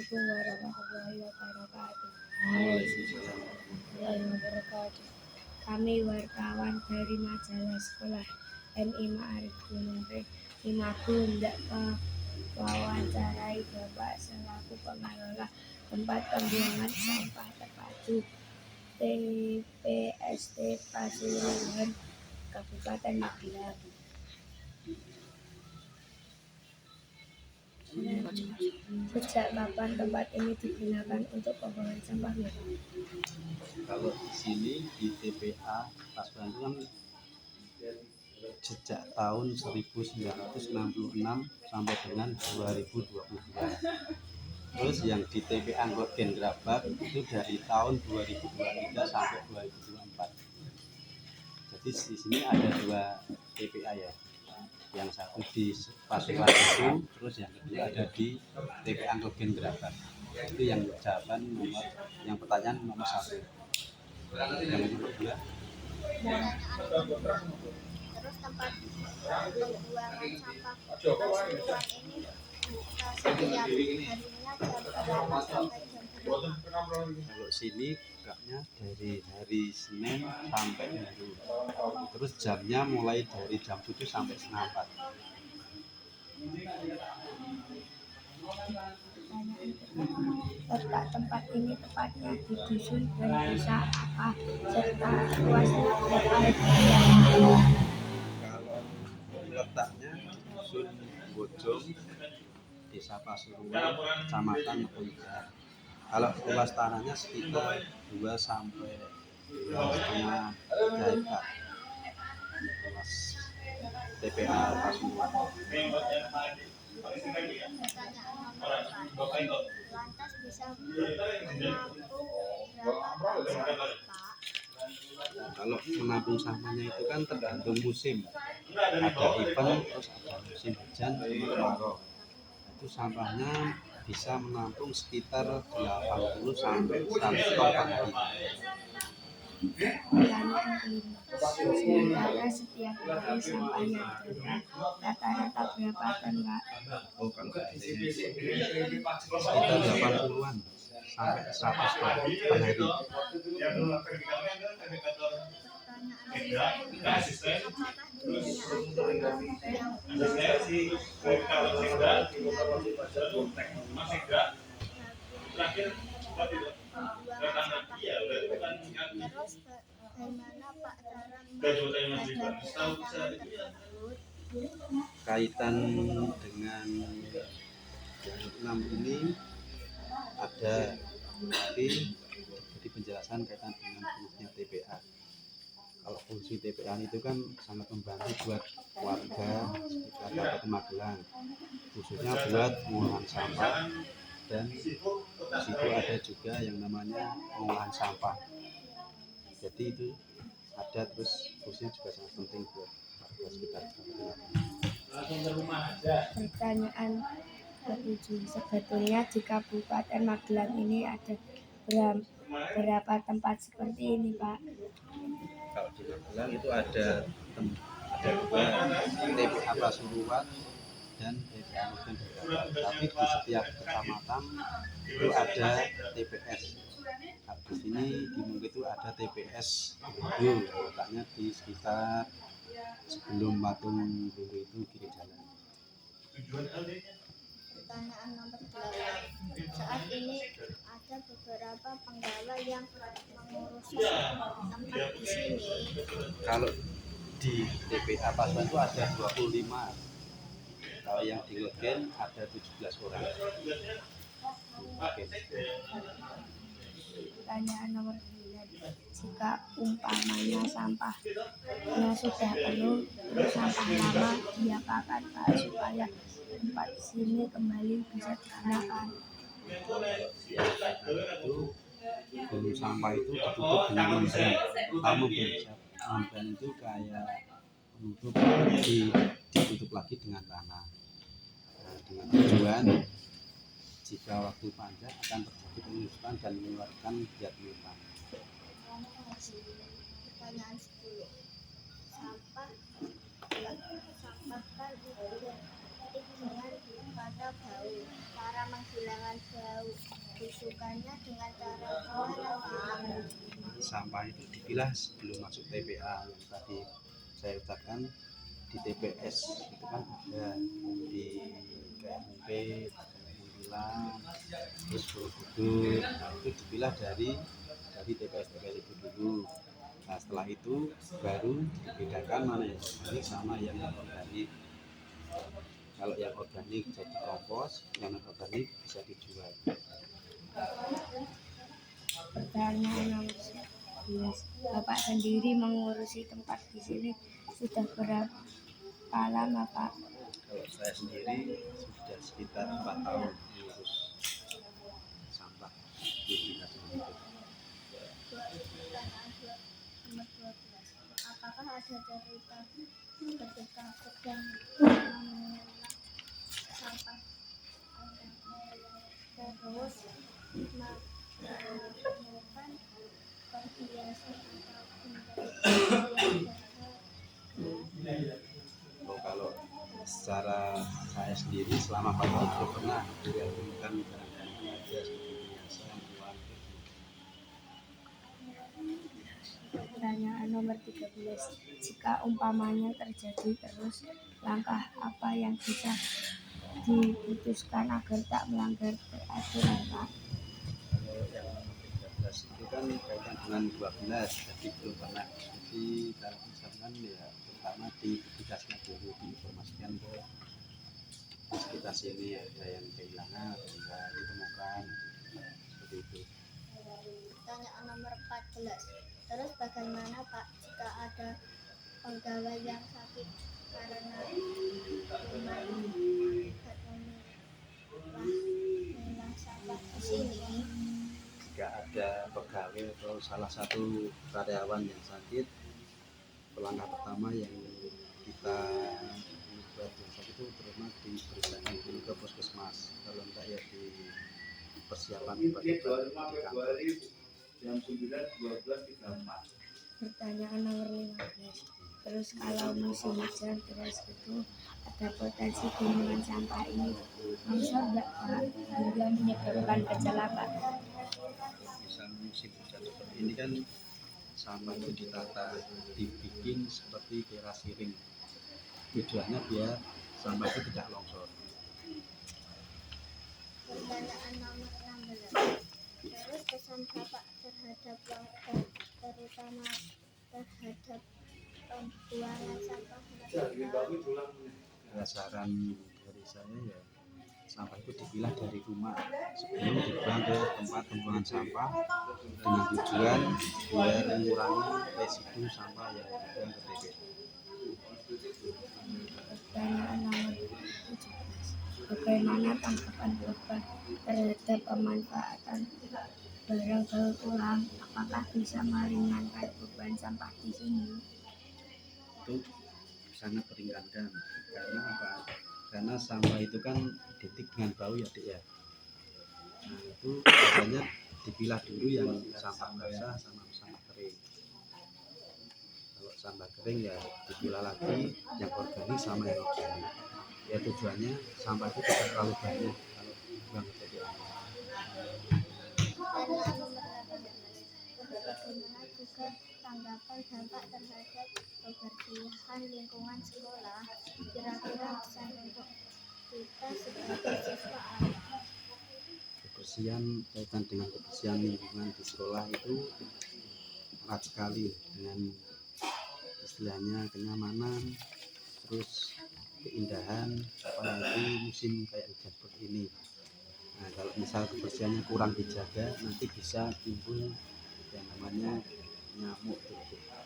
Assalamualaikum warahmatullahi wabarakatuh. Waalaikumsalam warahmatullahi Warahmatullahi wabarakatuh. Kami wartawan dari majalah sekolah MI Ma'arif Gunung Lima hendak mewawancarai Bapak selaku pengelola tempat pembuangan sampah terpadu TPST Pasuruan Kabupaten Magelang. Sejak kapan tempat ini digunakan untuk pembuangan sampah? Kalau di sini di TPA Pasuruan itu kan sejak tahun 1966 sampai dengan 2022. Terus yang di TPA Nggogen Grabak itu dari tahun 2023 sampai 2024. Jadi di sini ada dua TPA ya. Yang satu di Pasuruan itu, terus yang kedua ada di TPA Nggogen Grabak. Itu yang jawaban nomor, yang pertanyaan nomor 1. Yang nomor 2. Terus tempat pembuangan sampah Pasuruan ini buka setiap harinya jam berapa sampai jam berapa? Kalau sini bukanya dari hari Senin sampai Minggu. Terus jamnya mulai dari jam 7 sampai setengah 4. Letak tempat ini tepatnya di dusun dan desa apa serta luasnya berapa hektar? Kalau letaknya di dusun Bojong, desa Pasuruan, kecamatan Mekoijar. Kalau luas tanahnya sekitar 2 sampai 2,5 hektar. Luas TPA Pasuruan. Pertanyaan nomor 4. Lantas bisa menampung berapa ton sampah, Pak? Kalau menampung sampahnya itu kan tergantung musim. Ada event, terus ada musim hujan sama kemarau. Itu sampahnya bisa menampung sekitar 80 sampai 100 ton per hari. Pertanyaan kelima. Sementara setiap hari sampah yang diolah rata-rata berapa ton, Pak? Oh, kalau ini sekitar 80-an sampai 100 ton per hari. Pertanyaan nomor 6. Apakah dunia ada yang punya pembuangan sampah ini? Terus bagaimana Pak cara menghadapi tantangan tersebut? Kaitan dengan yang 6 ini ada, tapi jadi penjelasan kaitan dengan fungsinya TPA. Kalau fungsi TPA itu kan sangat membantu buat warga sekitar Kabupaten Magelang, khususnya buat pengolahan sampah, dan di situ ada juga yang namanya pengolahan sampah. Jadi itu ada, terus fungsinya juga sangat penting buat warga sekitar Kabupaten Magelang. Pertanyaan ke-7. Sebetulnya di Kabupaten Magelang ini ada berapa tempat seperti ini, Pak? Kalau di Magelang itu ada dua, TPA Pasuruan dan TPA Nggogen Grabak. Tapi di setiap kecamatan itu ada TPS. Nah, di sini di Mungki itu ada TPS Bulu, letaknya di sekitar sebelum patung Bulu itu kiri jalan. Pertanyaan nomor 8. Saat ini ada beberapa penggawa yang mengurusi tempat di sini. Kalau di TPA Pasuruan itu ada 25. Kalau yang di Nggogen ada 17 orang. Oke. Pertanyaan nomor 9. Jika umpamanya sampahnya sudah penuh, terus sampah lama diapakan, Pak, supaya tempat sini kembali bisa digunakan? Itu volume sampah itu ditutup dengan membran. Kamu bisa membran itu kayak penutup, ditutup lagi dengan tanah. Nah, dengan tujuan jika waktu panjang akan terjadi penyusutan dan mengeluarkan zat methan. Pertanyaan 10. Sampah kan identik dengan pada bau. Cara menghilangkan menghilangkan bau busukannya dengan cara gimana Pak? Sampah itu dipilah sebelum masuk TPA yang tadi saya ucapkan. Di TPS itu kan ada di KMP, Menghilang, terus Borobudur. Nah, itu dipilah dari TPS itu dulu. Nah, setelah itu baru dibedakan mana yang organik sama yang non organik. Kalau yang organik jadi kompos, yang non organik bisa dijual. Pertanyaan nomor 11. Bapak sendiri mengurusi tempat di sini sudah berapa lama, Pak? Kalau saya sendiri sudah sekitar 4 tahun mengurus sampah di dinas itu. Pertanyaan nomor 12. Apakah ada cerita ketika sedang mengelola sampah terus melakukan perhiasan atau Kalau secara saya sendiri selama 4 tahun belum pernah ditemukan barang-barang aja seperti perhiasan, uang. Pertanyaan nomor 13. Jika umpamanya terjadi terus, langkah apa yang bisa diputuskan agar tak melanggar peraturan, Pak? Kalau yang nomor 13 itu kan kaitan dengan 12, jadi belum pernah. Jadi kalau misalkan ya pertama dipublikasikan dulu, diinformasikan ke sekitar sini ada yang kehilangan atau enggak ditemukan, seperti itu. Pertanyaan nomor 14. Terus bagaimana Pak jika ada pegawai yang sakit karena memilah sampah di sini? Jika ada pegawai atau salah satu karyawan yang sakit, langkah pertama yang kita buat yang sakit itu terutama diperiksakan dulu ke puskesmas. Kalau enggak ya di persiapan obat-obat di kantor. Pertanyaan nomor 15. Terus kalau musim hujan terus itu ada potensi gunungan sampah ini longsor nggak, Pak, hingga menyebabkan kecelakaan? Misal musim hujan seperti ini kan sampah itu ditata, dibikin seperti teras siring. Tujuannya biar sampah itu tidak longsor. Pertanyaan nomor 16. Terus pesan Bapak terhadap warga, terutama terhadap pembuangan sampah nasional? Saran dari saya ya, sampah itu dipilah dari rumah sebelum dibuang ke tempat pembuangan sampah dengan tujuan biar mengurangi residu sampah yang dibuang ke TPA. Pertanyaan nomor 17. Bagaimana tanggapan Bapak terhadap pemanfaatan barang daur ulang? Apakah bisa meringankan beban sampah di sini? Itu sangat meringankan karena apa? Karena sampah itu kan identik dengan bau ya Dek ya. Nah itu biasanya dipilah dulu yang sampah basah sama sampah kering. Kalau sampah kering ya dipilah lagi yang organik sama yang organik. Ya tujuannya sampah itu tidak terlalu banyak kalau dibuang ke TPA. Pertanyaan nomor 18. Bagaimana juga tanggapan Bapak terhadap kebersihan lingkungan sekolah? Kira-kira pesan untuk kita sebagai siswa apa? Kebersihan, kaitan dengan kebersihan lingkungan di sekolah itu erat sekali dengan istilahnya kenyamanan, terus keindahan, apalagi musim kayak hujan seperti ini. Nah kalau misal kebersihannya kurang dijaga, nanti bisa timbul yang namanya nyamuk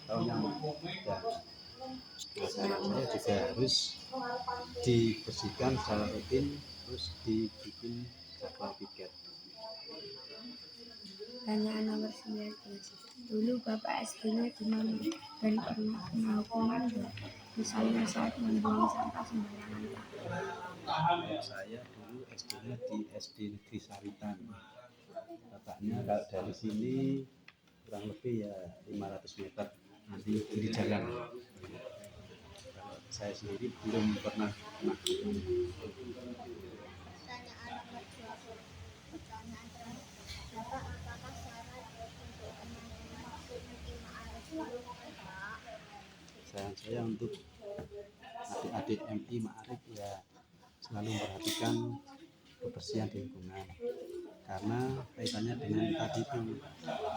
atau nyamuk. Nah, saran saya juga harus dibersihkan secara rutin, terus dibikin jadwal piket. Pertanyaan nomor 19. Dulu Bapak SD-nya di mana dan pernah kena hukuman nggak? Misalnya saat membuang sampah sembarangan, Pak. Saya dulu SD-nya di SD Negeri Sawitan. Letaknya kalau dari sini kurang lebih ya 500 meter nanti kiri jalan. Kalau saya sendiri belum pernah kena. Pertanyaan nomor 20. saya untuk adik-adik MI Ma'arif ya selalu memperhatikan kebersihan di lingkungan, karena kaitannya dengan tadi itu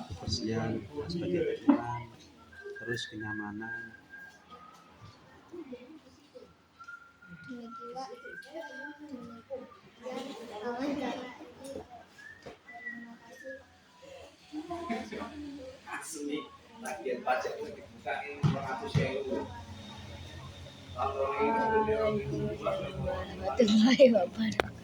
kebersihan sebagai lingkungan, terus kenyamanan. Demikian wawancara ini. Terima kasih. Asli tagihan pajak dibukain 200.000. Waalaikumsalam warahmatullahi wabarakatuh.